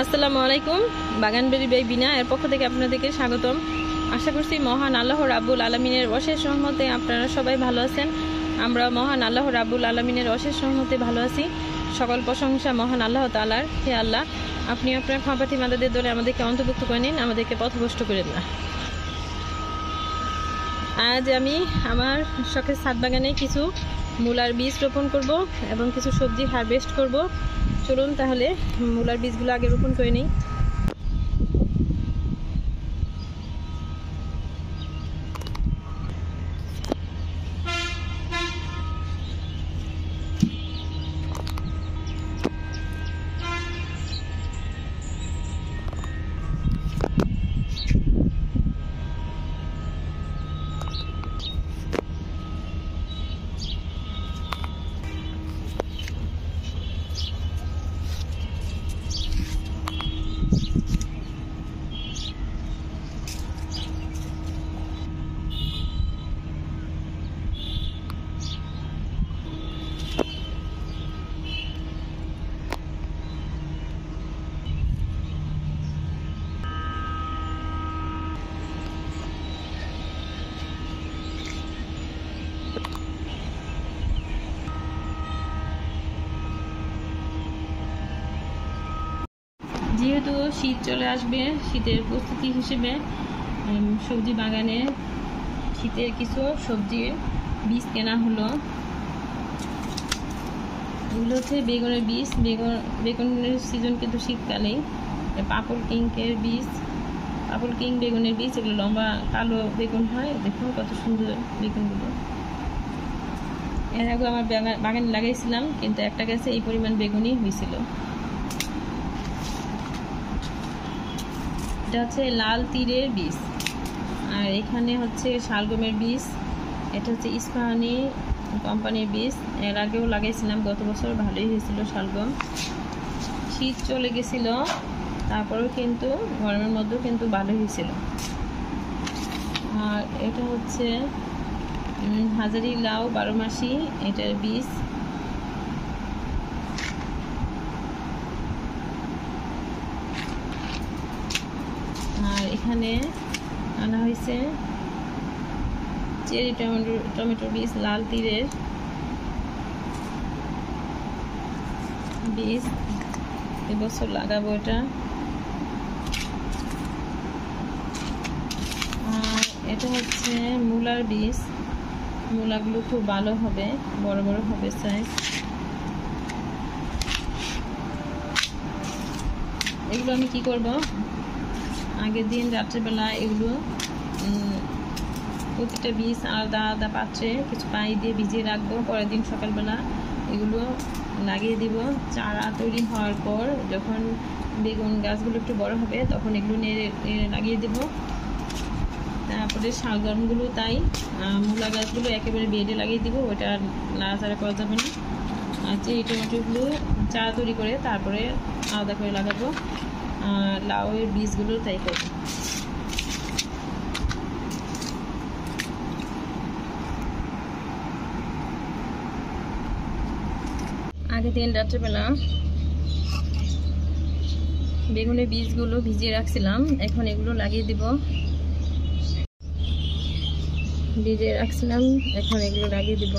আসসালামু আলাইকুম। বাগানবাড়ি বাই বিনা এর পক্ষ থেকে আপনাদেরকে স্বাগতম। আশা করছি মহান আল্লাহ রাব্বুল আলামিনের অশেষ রহমতে আপনারা সবাই ভালো আছেন। আমরা মহান আল্লাহ রাব্বুল আলামিনের অশেষ রহমতে ভালো আছি। সকল প্রশংসা মহান আল্লাহ তাআলার। হে আল্লাহ, আপনি আপনার ক্ষমাপ্রার্থী বান্দাদের দলে আমাদেরকে অন্তর্ভুক্ত করে নিন, আমাদেরকে পথভ্রষ্ট করেন না। আজ আমি আমার শখের ছাদ বাগানে কিছু মূলার বীজ রোপণ করব এবং কিছু সবজি হারভেস্ট করব। চলুন তাহলে মূলার বীজগুলো আগে রোপণ করে নিই। যেহেতু শীত চলে আসবে, শীতের প্রস্তুতি হিসেবে সবজি বাগানে শীতের কিছু সবজির বীজ কেনা হলো। এগুলো হচ্ছে বেগুনের বীজ। বেগুনের সিজন কিন্তু শীতকালেই। পাপল কিংকের বীজ, পাপল কিং বেগুনের বীজ, এগুলো লম্বা কালো বেগুন হয়। দেখুন কত সুন্দর বেগুনগুলো। এর আগে আমার বাগানে লাগাইছিলাম, কিন্তু একটা গাছে এই পরিমাণ বেগুনই হয়েছিল। এটা হচ্ছে লাল তীরের বীজ। আর এখানে হচ্ছে শালগমের বীজ। এটা হচ্ছে ইস্পাহানি কোম্পানির বীজ। এর আগেও লাগাইছিলাম, গত বছর ভালোই হয়েছিল শালগম। শীত চলে গেছিল, তারপরেও কিন্তু গরমের মধ্যেও কিন্তু ভালো হয়েছিল। আর এটা হচ্ছে হাজারি লাউ 12 মাসি, এটার বীজ। আর এখানে আনা হয়েছে চেরি টমেটোর বীজ, লাল তীরের বীজ। এবছর লাগাবো এটা। আর এটা হচ্ছে মূলার বীজ। মূলাগুলো খুব ভালো হবে, বড় বড় হবে সাইজ। এগুলো আমি কি করব, আগের দিন রাত্রেবেলা এগুলো প্রতিটা বীজ আলাদা আলাদা পাত্রে কিছু পানি দিয়ে ভিজিয়ে রাখবো। পরের দিন সকালবেলা এগুলো লাগিয়ে দিব। চারা তৈরি হওয়ার পর যখন বেগুন গাছগুলো একটু বড় হবে, তখন এগুলো নেড়ে লাগিয়ে দেব। তারপরে শালগমগুলো তাই, মূলা গাছগুলো একেবারে বেডে লাগিয়ে দিব, ওইটা নাড়াচাড়া করা যাবে না। আর চেরি টমেটোগুলো চারা তৈরি করে তারপরে আলাদা করে লাগাবো। লাউয়ের বীজগুলো তাই করব। আগের দিন রাত্রেবেলা বেগুনের বীজগুলো ভিজিয়ে রাখছিলাম, এখন এগুলো লাগিয়ে দিব। ভিজিয়ে রাখছিলাম, এখন এগুলো লাগিয়ে দিব।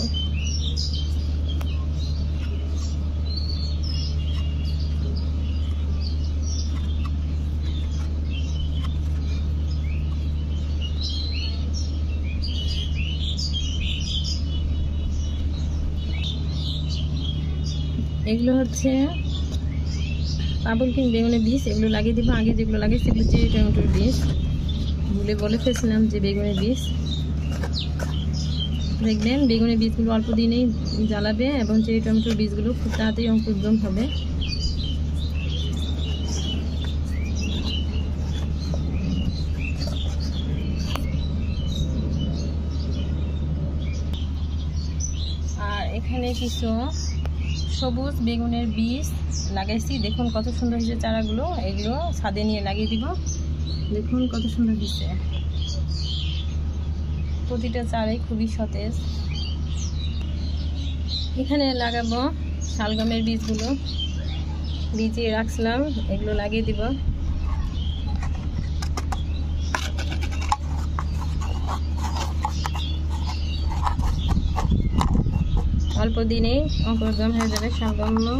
এগুলো হচ্ছে পাপল কিং বেগুনের বীজ, এগুলো লাগিয়ে দিব। আগে যেগুলো লাগিয়েছি এগুলো চেরি টমেটোর বীজ। ভুলে বলে ফেলছিলাম যে বেগুনের বীজ। দেখবেন বেগুনের বীজগুলো অল্প দিনেই জ্বালাবে এবং চেরি টমেটোর বীজগুলো খুব তাড়াতাড়ি অঙ্কুরোদ্গম হবে। আর এখানে কিছু সবুজ বেগুনের বীজ লাগাইছি। দেখুন কত সুন্দর হয়েছে চারাগুলো। এগুলো ছাদে নিয়ে লাগিয়ে দিব। দেখুন কত সুন্দর হয়েছে, প্রতিটা চারাই খুবই সতেজ। এখানে লাগাবো শালগমের বীজগুলো। ভিজিয়ে রাখছিলাম, এগুলো লাগিয়ে দিব। অল্প দিনেই অঙ্কুরোদ্গম হয়ে যাবে। শালগমও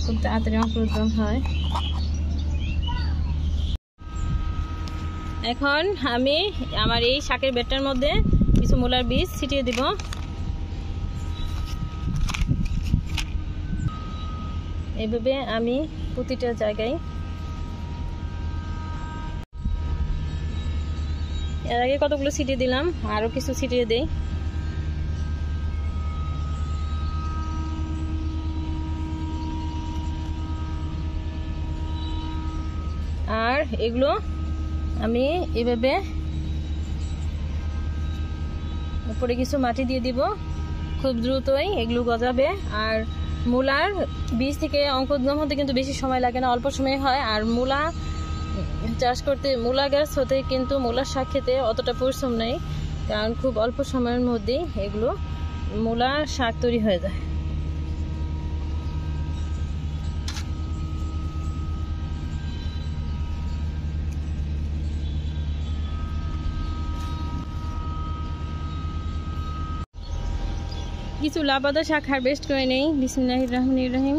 খুব তাড়াতাড়ি অঙ্কুরোদ্গম হয়। এখন আমি আমার এই শাকের বেডটার মধ্যে কিছু মূলার বীজ ছিটিয়ে দিব। এইভাবে আমি প্রতিটা জায়গায়, এর আগে কতগুলো ছিটিয়ে দিলাম, আরো কিছু ছিটিয়ে দেই। আর এগুলো আমি এভাবে উপরে কিছু মাটি দিয়ে দিব। খুব দ্রুতই এগুলো গজাবে। আর মূলার বীজ থেকে অঙ্কুরোদ্গম হতে কিন্তু বেশি সময় লাগে না, অল্প সময় হয়। আর মূলা চাষ করতে, মূলা গাছ হতে কিন্তু মূলার শাক খেতে অতটা পরিশ্রম নেই, কারণ খুব অল্প সময়ের মধ্যেই এগুলো মূলার শাক তৈরি হয়ে যায়। কিছু লাপাতা শাক হারভেস্ট করে নেই। বিসমিল্লাহির রহমানির রহিম।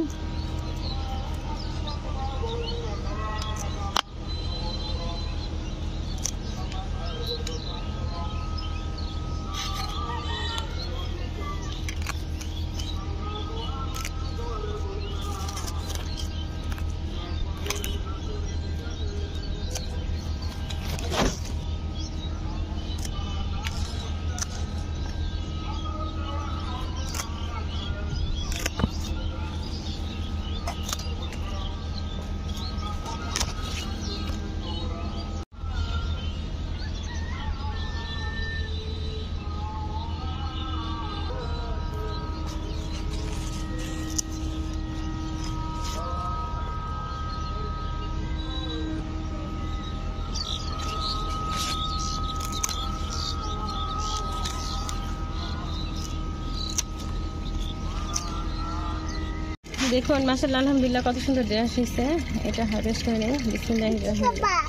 দেখুন মাশাআল্লাহ, আলহামদুলিল্লাহ, কত সুন্দর দেয়া হয়েছে। এটা হারভেস্ট করে নেই। বিসমিল্লাহির রহমানির রহিম।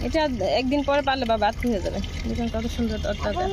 এটা একদিন পরে পারলে বা বাদ হয়ে যাবে। দেখুন কত সুন্দর তরতাজা।